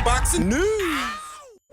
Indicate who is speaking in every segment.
Speaker 1: boxing news.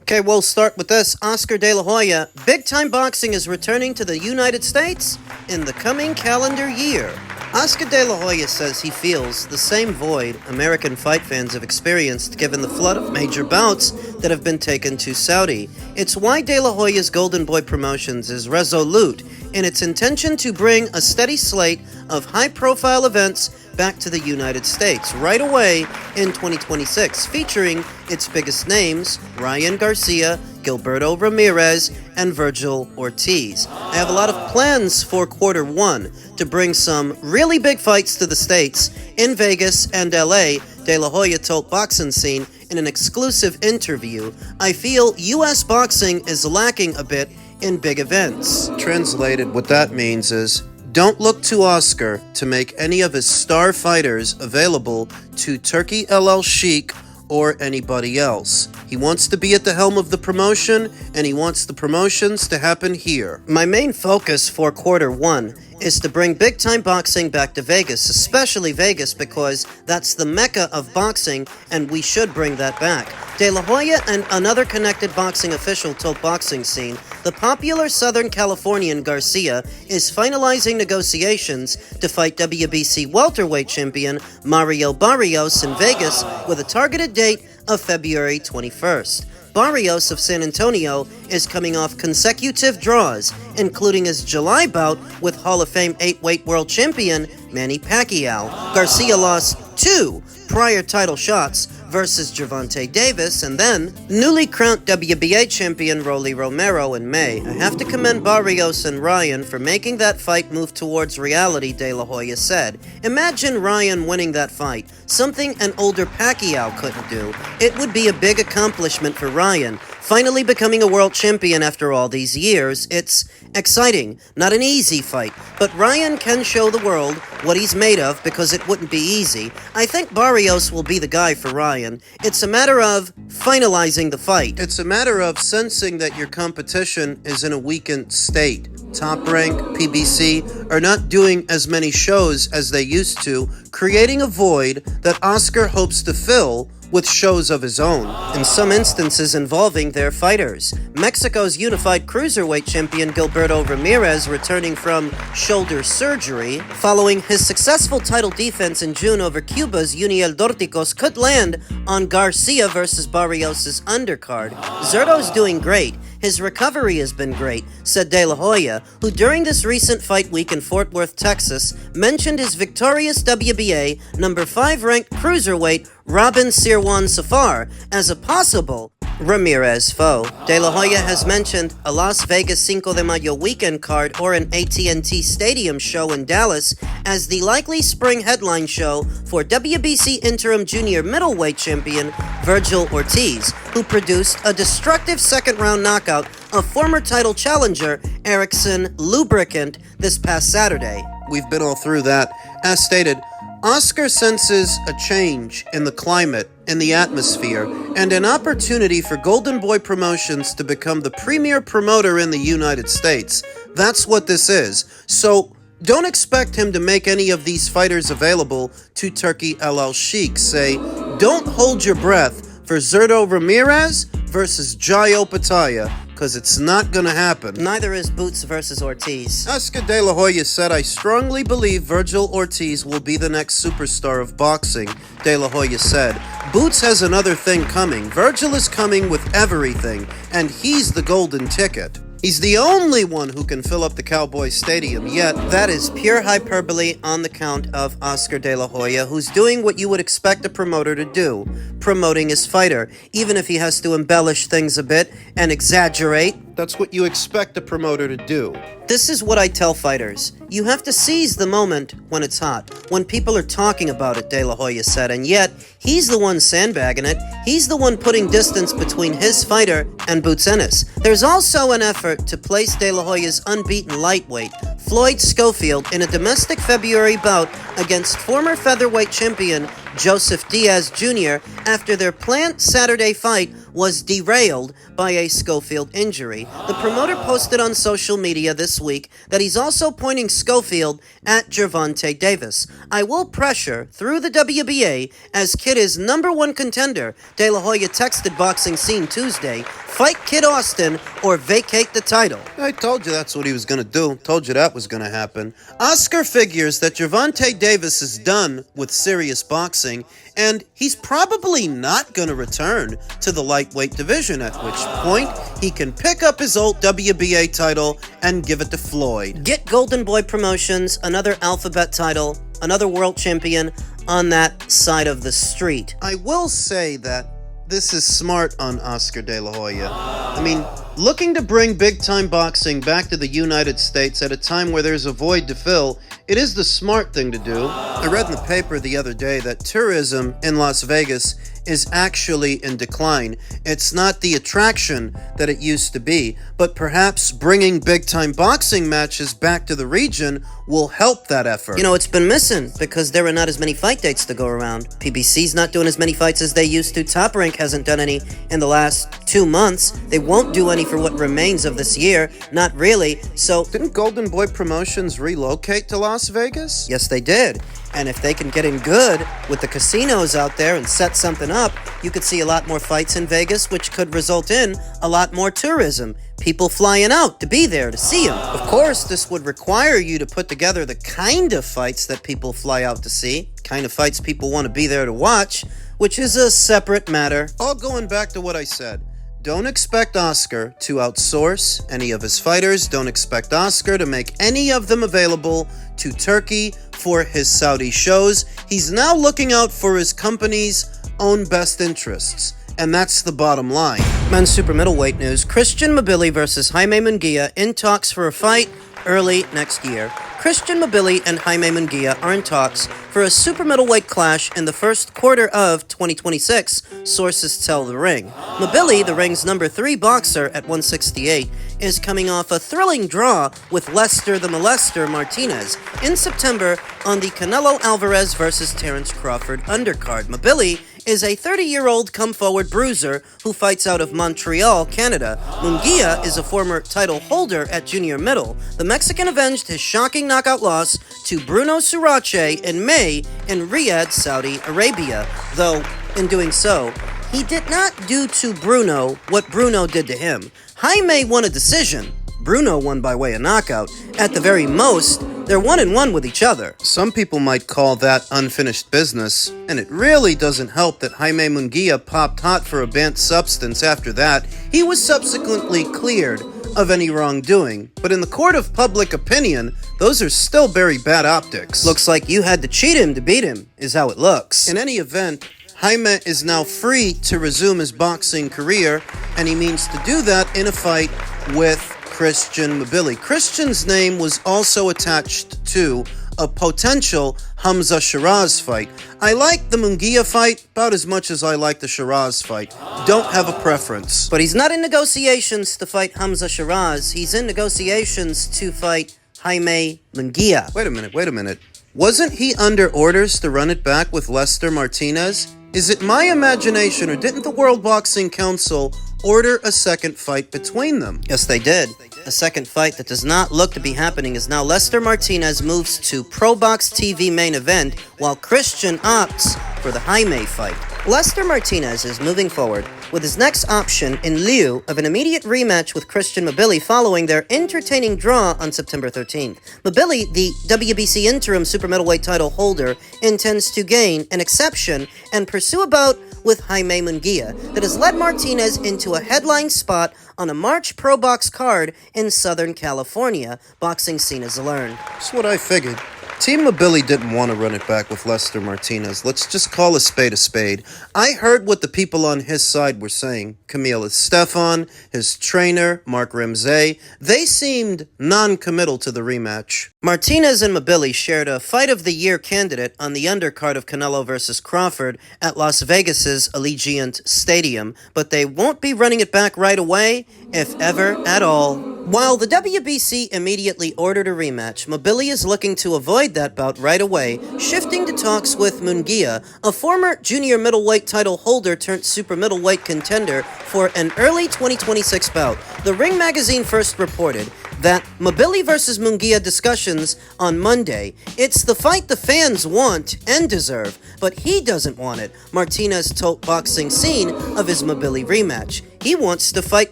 Speaker 2: Okay, we'll start with this. Oscar De La Hoya, Big Time Boxing is returning to the United States in the coming calendar year. Oscar De La Hoya says he feels the same void American fight fans have experienced given the flood of major bouts that have been taken to Saudi. It's why De La Hoya's Goldenboy Promotions is resolute in its intention to bring a steady slate of high-profile events back to the United States right away in 2026, featuring its biggest names, Ryan Garcia, Gilberto Ramirez, and Virgil Ortiz. I have a lot of plans for Q1 to bring some really big fights to the States in Vegas and LA, De La Hoya told Boxing Scene in an exclusive interview. I feel US boxing is lacking a bit in big events. Translated, what that means is, don't look to Oscar to make any of his star fighters available to Turkey El Sheikh or anybody else. He wants to be at the helm of the promotion, and he wants the promotions to happen here. My main focus for Q1 is to bring big-time boxing back to Vegas, especially Vegas, because that's the mecca of boxing, and we should bring that back. De La Hoya and another connected boxing official told Boxing Scene, the popular Southern Californian Garcia is finalizing negotiations to fight WBC welterweight champion Mario Barrios in Vegas with a targeted date of February 21st. Barrios of San Antonio is coming off consecutive draws, including his July bout with Hall of Fame 8-weight world champion Manny Pacquiao. Garcia lost 2 prior title shots versus Gervonta Davis and then newly crowned WBA champion Rolly Romero in May. I have to commend Barrios and Ryan for making that fight move towards reality, De La Hoya said. Imagine Ryan winning that fight, something an older Pacquiao couldn't do. It would be a big accomplishment for Ryan, finally becoming a world champion after all these years. It's exciting, not an easy fight, but Ryan can show the world what he's made of because it wouldn't be easy. I think Barrios will be the guy for Ryan. It's a matter of finalizing the fight. It's a matter of sensing that your competition is in a weakened state. Top Rank, PBC are not doing as many shows as they used to, creating a void that Oscar hopes to fill with shows of his own, in some instances involving their fighters. Mexico's unified cruiserweight champion Gilberto Ramirez, returning from shoulder surgery following his successful title defense in June over Cuba's Uniel Dorticos, could land on Garcia versus Barrios' undercard. Zurdo's doing great. His recovery has been great, said De La Hoya, who during this recent fight week in Fort Worth, Texas, mentioned his victorious WBA number 5 ranked cruiserweight Robin Sirwan Safar as a possible Ramirez foe. De La Hoya has mentioned a Las Vegas Cinco de Mayo weekend card or an AT&T Stadium show in Dallas as the likely spring headline show for WBC interim junior middleweight champion Virgil Ortiz, who produced a destructive second-round knockout of former title challenger Erickson Lubricant this past Saturday. We've been all through that. As stated, Oscar senses a change in the climate, in the atmosphere, and an opportunity for Goldenboy Promotions to become the premier promoter in the United States. That's what this is. So don't expect him to make any of these fighters available to Turkey El Sheikh. Say, don't hold your breath for Zurdo Ramirez versus Jayo Pataya, because it's not going to happen. Neither is Boots versus Ortiz. Oscar De La Hoya said, I strongly believe Virgil Ortiz will be the next superstar of boxing, De La Hoya said. Boots has another thing coming. Virgil is coming with everything, and he's the golden ticket. He's the only one who can fill up the Cowboy Stadium, yet that is pure hyperbole on the count of Oscar De La Hoya, who's doing what you would expect a promoter to do, promoting his fighter. Even if he has to embellish things a bit and exaggerate, that's what you expect a promoter to do. This is what I tell fighters. You have to seize the moment when it's hot, when people are talking about it, De La Hoya said, and yet he's the one sandbagging it. He's the one putting distance between his fighter and Boots Ennis. There's also an effort to place De La Hoya's unbeaten lightweight, Floyd Schofield, in a domestic February bout against former featherweight champion Joseph Diaz Jr. after their planned Saturday fight was derailed by a Schofield injury. The promoter posted on social media this week that he's also pointing Schofield at Gervonta Davis. "I will pressure through the WBA as Kid is #1 contender," De La Hoya texted Boxing Scene Tuesday. "Fight Kid Austin or vacate the title." I told you that's what he was going to do. Told you that was going to happen. Oscar figures that Gervonta Davis is done with serious boxing, and he's probably not going to return to the lightweight division, at which point he can pick up his old WBA title and give it to Floyd. Get Goldenboy Promotions, another alphabet title, another world champion on that side of the street. I will say that this is smart on Oscar De La Hoya. I mean, looking to bring big-time boxing back to the United States at a time where there's a void to fill, it is the smart thing to do. I read in the paper the other day that tourism in Las Vegas is actually in decline. It's not the attraction that it used to be, but perhaps bringing big-time boxing matches back to the region will help that effort. You know, it's been missing because there are not as many fight dates to go around. PBC's not doing as many fights as they used to. Top Rank hasn't done any in the last 2 months. They won't do any for what remains of this year. Not really. So, didn't Goldenboy Promotions relocate to Las Vegas? Yes, they did. And if they can get in good with the casinos out there and set something up, you could see a lot more fights in Vegas, which could result in a lot more tourism. People flying out to be there to see them. Of course, this would require you to put together the kind of fights that people fly out to see, kind of fights people want to be there to watch, which is a separate matter. All going back to what I said. Don't expect Oscar to outsource any of his fighters. Don't expect Oscar to make any of them available to Turkey for his Saudi shows. He's now looking out for his company's own best interests. And that's the bottom line. Men's super middleweight news. Christian Mbilli versus Jaime Munguia in talks for a fight early next year. Christian Mbilli and Jaime Munguia are in talks for a super middleweight clash in the first quarter of 2026, sources tell The Ring. Mbilli, the ring's #3 boxer at 168, is coming off a thrilling draw with Lester the Molester Martinez in September on the Canelo Alvarez versus Terence Crawford undercard. Mbilli is a 30-year-old come-forward bruiser who fights out of Montreal, Canada. Munguia is a former title holder at junior middle. The Mexican avenged his shocking knockout loss to Bruno Surace in May in Riyadh, Saudi Arabia. Though, in doing so, he did not do to Bruno what Bruno did to him. Jaime won a decision. Bruno won by way of knockout. At the very most, they're 1-1 with each other. Some people might call that unfinished business, and it really doesn't help that Jaime Munguia popped hot for a banned substance after that. He was subsequently cleared of any wrongdoing, but in the court of public opinion, those are still very bad optics. Looks like you had to cheat him to beat him, is how it looks. In any event, Jaime is now free to resume his boxing career, and he means to do that in a fight with Christian Mbilli. Christian's name was also attached to a potential Hamza Shiraz fight. I like the Munguia fight about as much as I like the Shiraz fight. Don't have a preference. But he's not in negotiations to fight Hamza Shiraz. He's in negotiations to fight Jaime Munguia. Wait a minute. Wasn't he under orders to run it back with Lester Martinez? Is it my imagination, or didn't the World Boxing Council order a second fight between them? Yes, they did. A second fight that does not look to be happening is now Lester Martinez moves to Pro Box TV main event, while Christian opts for the Jaime fight. Lester Martinez is moving forward with his next option in lieu of an immediate rematch with Christian Mbilli following their entertaining draw on September 13th. Mbilli, the WBC interim super middleweight title holder, intends to gain an exception and pursue a bout with Jaime Munguia that has led Martinez into a headline spot on a March Pro Box card in Southern California, Boxing Scene has learned. That's what I figured. Team Mbilli didn't want to run it back with Lester Martinez. Let's just call a spade a spade. I heard what the people on his side were saying. Camille Estefan, his trainer, Mark Ramsey, they seemed non-committal to the rematch. Martinez and Mbilli shared a Fight of the Year candidate on the undercard of Canelo versus Crawford at Las Vegas's Allegiant Stadium, but they won't be running it back right away, if ever at all. While the WBC immediately ordered a rematch, Mbilli is looking to avoid that bout right away, shifting to talks with Munguia, a former junior middleweight title holder turned super middleweight contender, for an early 2026 bout. The Ring magazine first reported that Mbilli versus Munguia discussions on Monday. It's the fight the fans want and deserve, but he doesn't want it. Martinez told Boxing Scene of his Mbilli rematch. He wants to fight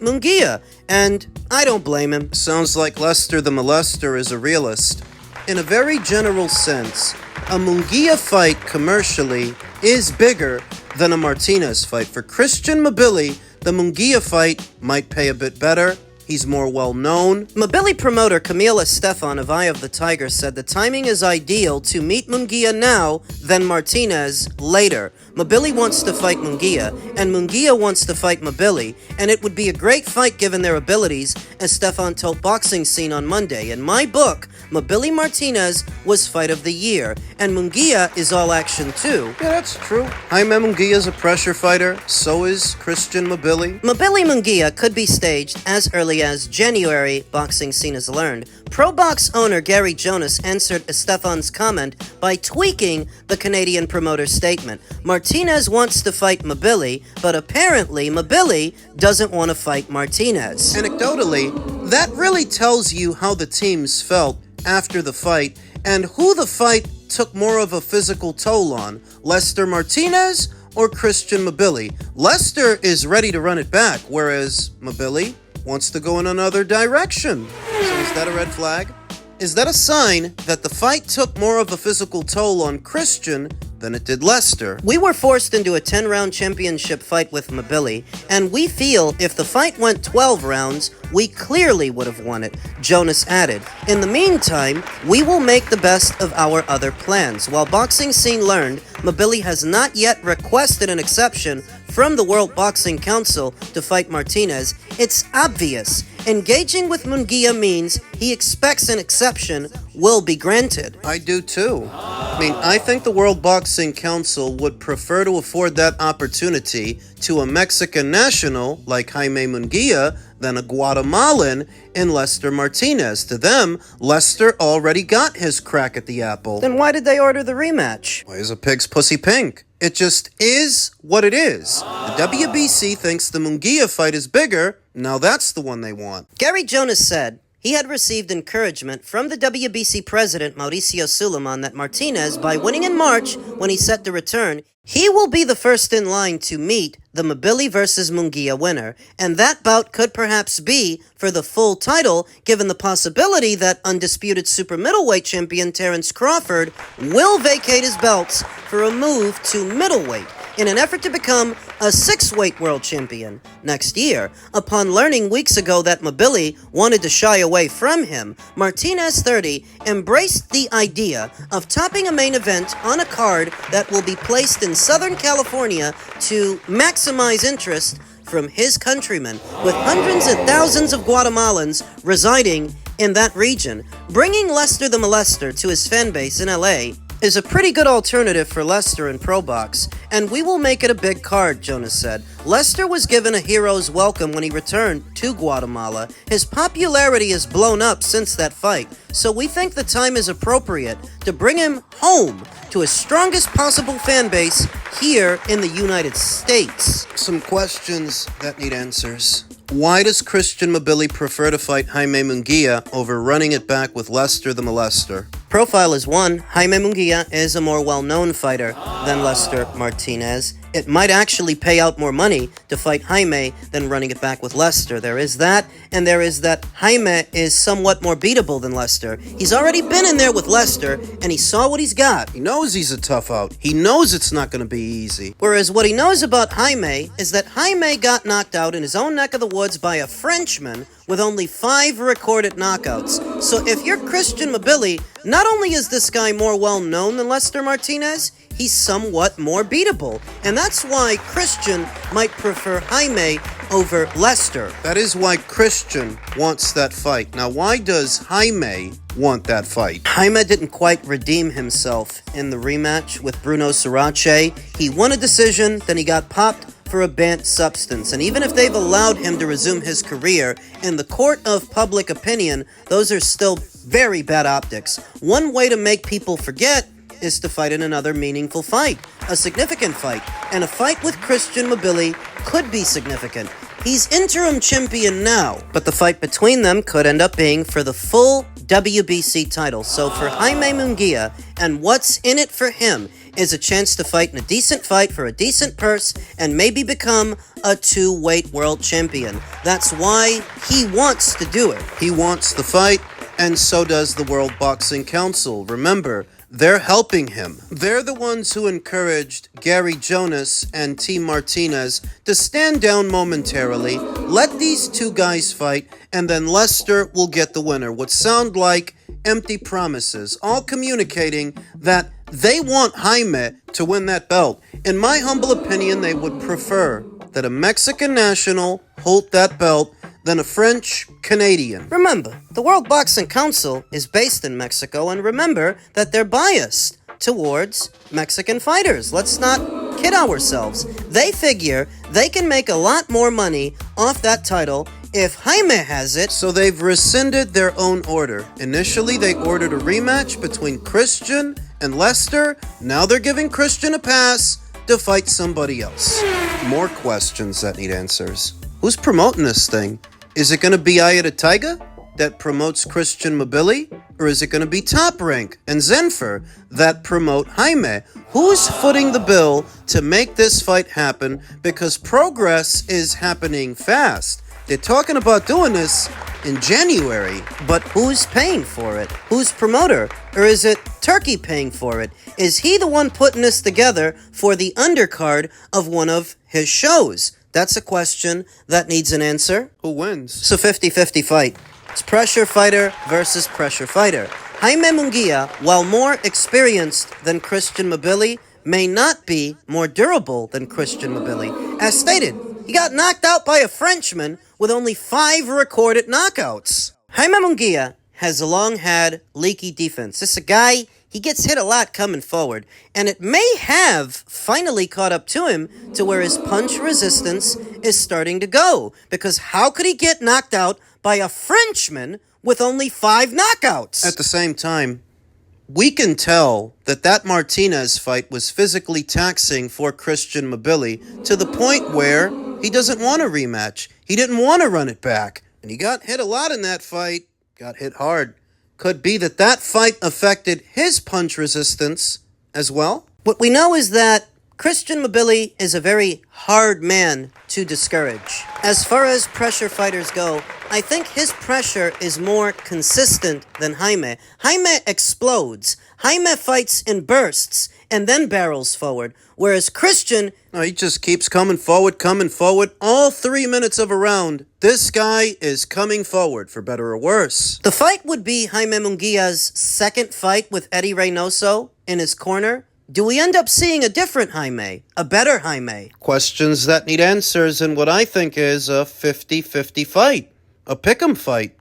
Speaker 2: Munguia, and I don't blame him. Sounds like Lester the Molester is a realist. In a very general sense, a Munguia fight commercially is bigger than a Martinez fight. For Christian Mbilli, the Munguia fight might pay a bit better. He's more well-known. Mbilli promoter Camille Estefan of Eye of the Tiger said the timing is ideal to meet Munguia now than Martinez later. Mbilli wants to fight Munguia, and Munguia wants to fight Mbilli, and it would be a great fight given their abilities, Estefan told Boxing Scene on Monday. In my book, Mbilli Martinez was fight of the year, and Munguia is all action too. Yeah, that's true. Jaime Munguia is a pressure fighter, so is Christian Mbilli. Mbilli-Munguia could be staged as early as January, Boxing Scene has learned. Pro Box owner Gary Jonas answered Estefan's comment by tweaking the Canadian promoter's statement. Martinez wants to fight Mbilli, but apparently Mbilli doesn't want to fight Martinez. Anecdotally, that really tells you how the teams felt after the fight and who the fight took more of a physical toll on, Lester Martinez or Christian Mbilli. Lester is ready to run it back, whereas Mbilli wants to go in another direction. So is that a red flag? Is that a sign that the fight took more of a physical toll on Christian than it did Lester? We were forced into a 10-round championship fight with Mbilli, and we feel if the fight went 12 rounds, we clearly would have won it, Jonas added. In the meantime, we will make the best of our other plans. While Boxing Scene learned, Mbilli has not yet requested an exception from the World Boxing Council to fight Martinez. It's obvious. Engaging with Munguia means he expects an exception will be granted. I do too. I think the World Boxing Council would prefer to afford that opportunity to a Mexican national like Jaime Munguia than a Guatemalan in Lester Martinez. To them, Lester already got his crack at the apple. Then why did they order the rematch? Why is a pig's pussy pink? It just is what it is. The WBC thinks the Munguia fight is bigger. Now that's the one they want. Gary Jonas said he had received encouragement from the WBC president Mauricio Suleiman that Martinez, by winning in March when he's set to return, he will be the first in line to meet the Mbilli versus Munguia winner, and that bout could perhaps be for the full title, given the possibility that undisputed super middleweight champion Terence Crawford will vacate his belts for a move to middleweight in an effort to become a 6-weight world champion next year. Upon learning weeks ago that Mbilli wanted to shy away from him, Martinez, 30, embraced the idea of topping a main event on a card that will be placed in Southern California to maximize interest from his countrymen, with hundreds and thousands of Guatemalans residing in that region. Bringing Lester the Molester to his fanbase in LA is a pretty good alternative for Lester in Pro Box, and we will make it a big card, Jonas said. Lester was given a hero's welcome when he returned to Guatemala. His popularity has blown up since that fight, so we think the time is appropriate to bring him home to his strongest possible fan base here in the United States. Some questions that need answers. Why does Christian Mbilli prefer to fight Jaime Munguia over running it back with Lester the Molester? Profile is one. Jaime Munguia is a more well-known fighter than Lester Martinez. It might actually pay out more money to fight Jaime than running it back with Lester. There is that, and there is that Jaime is somewhat more beatable than Lester. He's already been in there with Lester, and he saw what he's got. He knows he's a tough out. He knows it's not going to be easy. Whereas what he knows about Jaime is that Jaime got knocked out in his own neck of the woods by a Frenchman with only 5 recorded knockouts. So if you're Christian Mbilli, not only is this guy more well-known than Lester Martinez, he's somewhat more beatable. And that's why Christian might prefer Jaime over Lester. That is why Christian wants that fight. Now, why does Jaime want that fight. Jaime didn't quite redeem himself in the rematch with Bruno Sarace. He won a decision, then he got popped for a banned substance. And even if they've allowed him to resume his career, in the court of public opinion, those are still very bad optics. One way to make people forget is to fight in another meaningful fight, a significant fight, and a fight with Christian Mbilli could be significant. He's interim champion now, but the fight between them could end up being for the full WBC title. So for Jaime Munguia, and what's in it for him is a chance to fight in a decent fight for a decent purse and maybe become a two-weight world champion. That's why he wants to do it. He wants the fight, and so does the World Boxing Council. Remember, they're helping him. They're the ones who encouraged Gary Jonas and Team Martinez to stand down momentarily, let these two guys fight, and then Lester will get the winner. What sound like empty promises, all communicating that they want Jaime to win that belt. In my humble opinion, they would prefer that a Mexican national hold that belt than a French Canadian. Remember, the World Boxing Council is based in Mexico, and remember that they're biased towards Mexican fighters. Let's not kid ourselves. They figure they can make a lot more money off that title if Jaime has it, so they've rescinded their own order. Initially, they ordered a rematch between Christian and Lester. Now they're giving Christian a pass to fight somebody else. More questions that need answers. Who's promoting this thing? Is it going to be Ayada Taiga that promotes Christian Mbilli? Or is it going to be Top Rank and Zenfer that promote Jaime? Who's footing the bill to make this fight happen? Because progress is happening fast. They're talking about doing this in January, but who's paying for it? Who's promoter? Or is it Turkey paying for it? Is he the one putting this together for the undercard of one of his shows? That's a question that needs an answer. Who wins? It's a 50-50 fight. It's pressure fighter versus pressure fighter. Jaime Munguia, while more experienced than Christian Mbilli, may not be more durable than Christian Mbilli. As stated, he got knocked out by a Frenchman with only 5 recorded knockouts. Jaime Munguia has long had leaky defense. This is a guy, he gets hit a lot coming forward, and it may have finally caught up to him to where his punch resistance is starting to go. Because how could he get knocked out by a Frenchman with only 5 knockouts? At the same time, we can tell that that Martinez fight was physically taxing for Christian Mbilli to the point where he doesn't want a rematch. He didn't want to run it back. And he got hit a lot in that fight. Got hit hard. Could be that that fight affected his punch resistance as well. What we know is that Christian Mbilli is a very hard man to discourage. As far as pressure fighters go, I think his pressure is more consistent than Jaime. Jaime explodes. Jaime fights in bursts and then barrels forward. Whereas Christian, no, he just keeps coming forward. All 3 minutes of a round, this guy is coming forward, for better or worse. The fight would be Jaime Munguia's second fight with Eddie Reynoso in his corner. Do we end up seeing a different Jaime? A better Jaime? Questions that need answers in what I think is a 50-50 fight. A pick'em fight.